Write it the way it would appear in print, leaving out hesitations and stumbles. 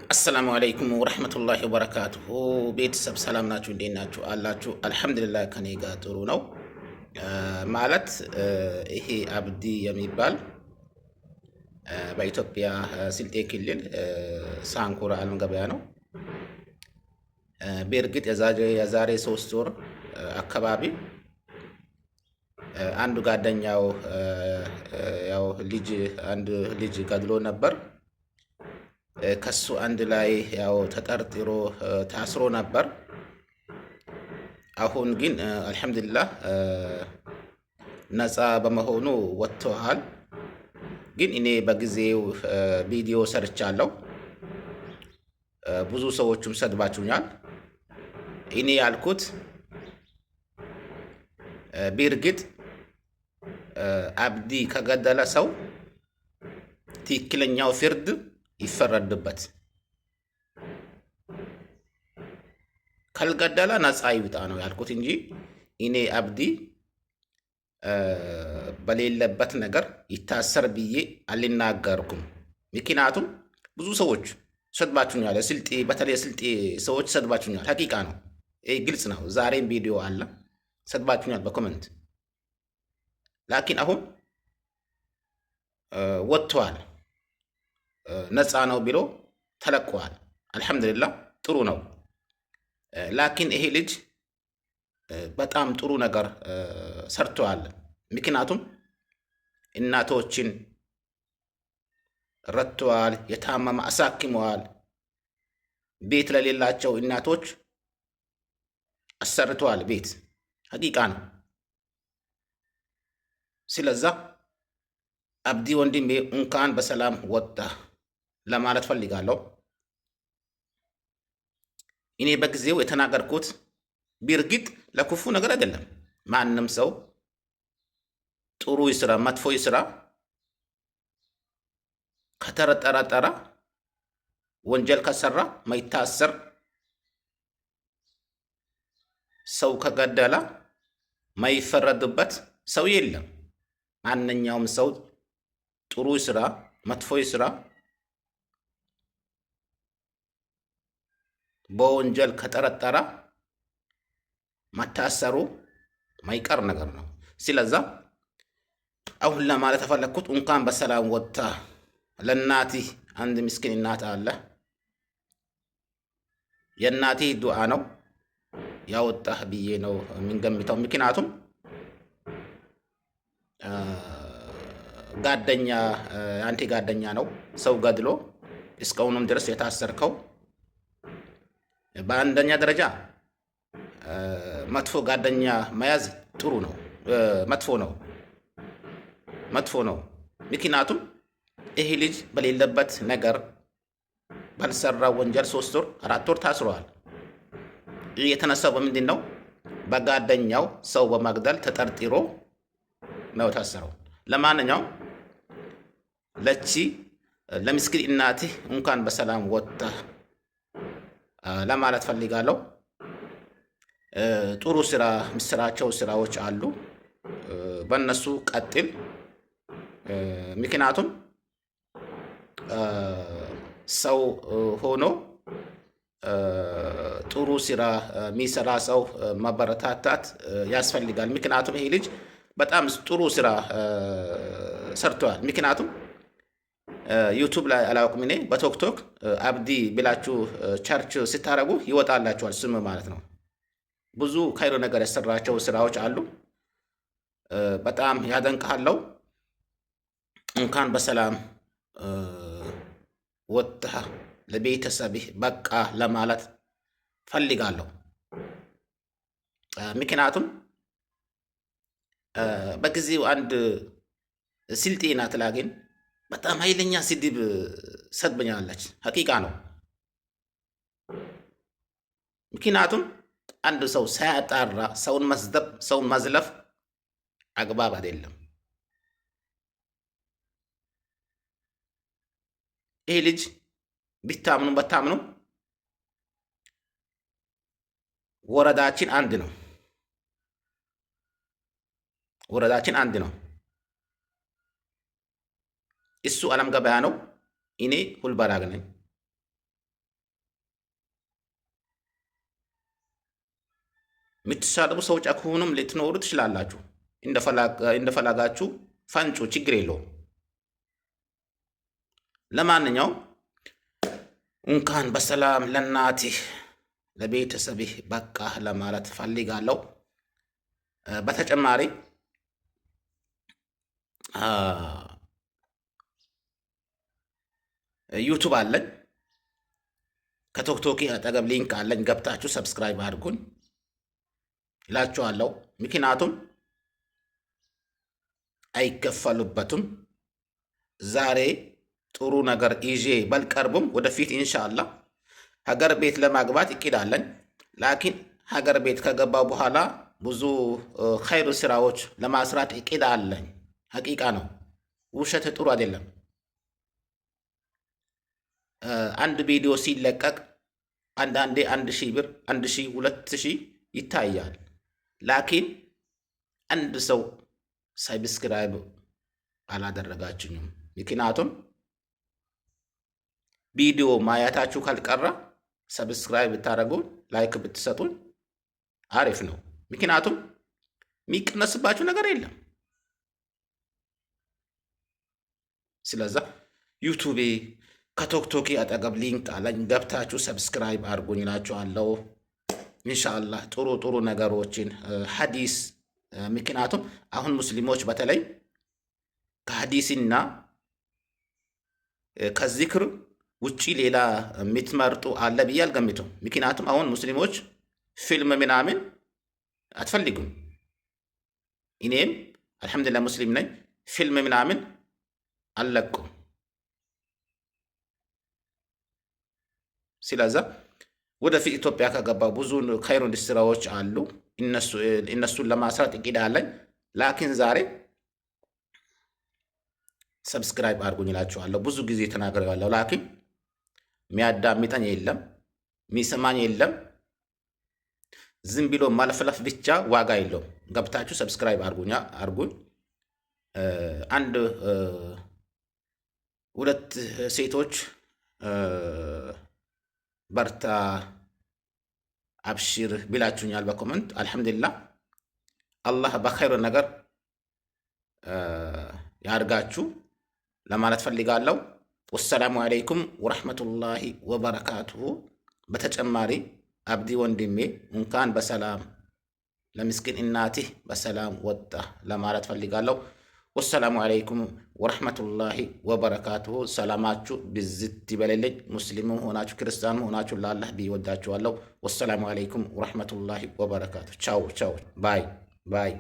አሰላሙ አለይኩም ወረህመቱላሂ ወበረካቱሁ። ቤተሰብ ሰላም ናችሁ? እንዴት ናችሁ? አላችሁ? አልሐምዱሊላህ ከኔ ጋር ጥሩ ነው። ማለት ይሄ አብዲ የሚባል በኢትዮጵያ ስልጤ ክልል ሳንኩራ አለም ገበያ ነው። በእርግጥ የዛሬ 3 ወር አካባቢ አንዱ ጓደኛው ያው አንድ ልጅ ገድሎ ነበር። ከሱ አንድ ላይ ያው ተጠርጥሮ ታስሮ ነበር። አሁን ግን አልሐምዱሊላህ ነፃ በመሆኑ ወጥቷል። ግን እኔ በጊዜው ቪዲዮ ሰርቻለሁ። ብዙ ሰዎችም ሰድባችሁኛል። እኔ ያልኩት በእርግጥ አብዲ ከገደለ ሰው ትክክለኛው ፍርድ ይፈረድበት፣ ካልገደለ ነፃ ይውጣ ነው ያልኩት እንጂ እኔ አብዲ በሌለበት ነገር ይታሰር ብዬ አልናገርኩም። ምክንያቱም ብዙ ሰዎች ሰድባችሁኛል። በተለይ ስልጤ ሰዎች ሰድባችሁኛል። ሀቂቃ ነው፣ ይህ ግልጽ ነው። ዛሬም ቪዲዮ አለ፣ ሰድባችሁኛል በኮመንት። ላኪን አሁን ወጥቷል፣ ነፃ ነው ብሎ ተለቀዋል። አልሐምዱሊላህ ጥሩ ነው። ላኪን ይሄ ልጅ በጣም ጥሩ ነገር ሰርተዋል። ምክንያቱም እናቶችን ረድተዋል፣ የታመመ አሳክመዋል፣ ቤት ለሌላቸው እናቶች አሰርተዋል ቤት። ሀቂቃ ነው። ስለዛ አብዲ ወንድሜ እንኳን በሰላም ወጣ ለማለት ፈልጋለሁ። እኔ በጊዜው የተናገርኩት በእርግጥ ለክፉ ነገር አይደለም። ማንም ሰው ጥሩ ይስራ መጥፎ ይስራ ከተጠረጠረ ወንጀል ከሰራ ማይታሰር፣ ሰው ከገደለ ማይፈረድበት ሰው የለም። ማንኛውም ሰው ጥሩ ይስራ መጥፎ ይስራ በወንጀል ከጠረጠረ መታሰሩ ማይቀር ነገር ነው። ስለዛ አሁን ለማለት ተፈለኩት እንኳን በሰላም ወጣ። ለናቲ አንድ ምስኪን እናት አለ። የናቲ ዱዓ ነው ያወጣህ ብዬ ነው የምንገምተው። ምክንያቱም ጓደኛ አንተ ጓደኛ ነው ሰው ገድሎ እስካሁንም ድረስ የታሰርከው። በአንደኛ ደረጃ መጥፎ ጓደኛ መያዝ ጥሩ ነው፣ መጥፎ ነው። ምክንያቱም ይሄ ልጅ በሌለበት ነገር ባልሰራ ወንጀል 3 ወር 4 ወር ታስሯል። ይህ የተነሳው በምንድን ነው? በጓደኛው ሰው በመግደል ተጠርጥሮ ነው ታሰረው። ለማንኛውም ለምስኪን እናትህ እንኳን በሰላም ወጣ ለማለት ፈልጋለሁ። ጥሩ ስራ ምስራቸው ስራዎች አሉ፣ በእነሱ ቀጥል። ምክንያቱም ሰው ሆኖ ጥሩ ስራ የሚሰራ ሰው ማበረታታት ያስፈልጋል። ምክንያቱም ይሄ ልጅ በጣም ጥሩ ስራ ሰርተዋል። ምክንያቱም ዩቱብ ላይ አላውቅም እኔ በቶክቶክ አብዲ ብላችሁ ቸርች ስታረጉ ይወጣላችኋል ስም ማለት ነው። ብዙ ካይሮ ነገር የሰራቸው ስራዎች አሉ። በጣም ያደንቃለሁ። እንኳን በሰላም ወጣ ለቤተሰብህ በቃ ለማለት ፈልጋለሁ። ምክንያቱም በጊዜው አንድ ስልጤ ናት ላግን በጣም ኃይለኛ ስድብ ሰድበኛለች። ሀቂቃ ነው። ምክንያቱም አንድ ሰው ሳያጣራ ሰውን መስደብ ሰውን መዝለፍ አግባብ አይደለም። ይሄ ልጅ ቢታምኑ በታምኑ ወረዳችን አንድ ነው። እሱ አለም ገበያ ነው። እኔ ሁልበራግ ነኝ። የምትሳደቡ ሰዎች አሁንም ልትኖሩ ትችላላችሁ። እንደፈለጋችሁ ፈንጩ፣ ችግር የለውም። ለማንኛውም እንኳን በሰላም ለእናትህ ለቤተሰብህ በቃህ ለማለት ፈልጋለሁ። በተጨማሪ ዩቱብ አለኝ፣ ከቶክቶክ አጠገብ ሊንክ አለኝ፣ ገብታችሁ ሰብስክራይብ አድርጉኝ እላችኋለሁ። ምክንያቱም አይከፈሉበትም። ዛሬ ጥሩ ነገር ይዤ ባልቀርብም ወደፊት ኢንሻአላህ ሀገር ቤት ለማግባት እቅድ አለኝ። ላኪን ሀገር ቤት ከገባው በኋላ ብዙ ኸይር ስራዎች ለማስራት እቅድ አለኝ። ሐቂቃ ነው፣ ውሸት ጥሩ አይደለም። አንድ ቪዲዮ ሲለቀቅ አንዳንዴ 1000 ብር 1000 2000 ይታያል። ላኪን አንድ ሰው ሰብስክራይብ አላደረጋችሁም። ምክንያቱም ቪዲዮ ማየታችሁ ካልቀራ ሰብስክራይብ ብታደርጉ ላይክ ብትሰጡን አሪፍ ነው። ምክንያቱም የሚቀነስባችሁ ነገር የለም። ስለዛ ዩቱቤ ከቶክቶክ አጠገብ ሊንክ አለኝ፣ ገብታችሁ ሰብስክራይብ አድርጉኝ እላችኋለሁ። ኢንሻአላህ ጥሩ ጥሩ ነገሮችን ሐዲስ፣ ምክንያቱም አሁን ሙስሊሞች በተለይ ከሐዲስና ከዚክር ውጪ ሌላ የምትመርጡ አለ ብዬ አልገምትም። ምክንያቱም አሁን ሙስሊሞች ፊልም ምናምን አትፈልጉም። እኔም አልሐምዱሊላህ ሙስሊም ነኝ። ፊልም ምናምን አልለቁም። ስለዛ ወደፊት ኢትዮጵያ ከገባው ብዙ ኸይር ስራዎች አሉ። እነሱን ለማስራት እቅድ አለኝ። ላኪን ዛሬ ሰብስክራይብ አድርጉኝ እላችኋለሁ። ብዙ ጊዜ ተናግሬዋለሁ። ላኪን የሚያዳምጠኝ የለም፣ የሚሰማኝ የለም። ዝም ብሎ ማለፍለፍ ብቻ ዋጋ የለውም። ገብታችሁ ሰብስክራይብ አድርጉኝ። አንድ ሁለት ሴቶች በርታ አብሽር ብላችሁኛል በኮመንት። አልሐምዱሊላህ አላህ በኸይር ነገር ያርጋችሁ ለማለት ፈልጋለሁ። ወሰላሙ አለይኩም ወረሕመቱላሂ ወበረካቱሁ። በተጨማሪ አብዲ ወንድሜ እንኳን በሰላም ለምስኪን እናትህ በሰላም ወጣ ለማለት ፈልጋለሁ። ወሰላሙ አለይኩም ወረሕመቱላሂ ወበረካቱሁ። ሰላማችሁ ብዝት ይበልልኝ። ሙስሊምም ሆናችሁ ክርስቲያንም ሆናችሁ ለአላህ ብዬ ወዳችኋለሁ። ወሰላሙ አለይኩም ወረሕመቱላሂ ወበረካቱሁ። ቻው ቻው። ባይ ባይ።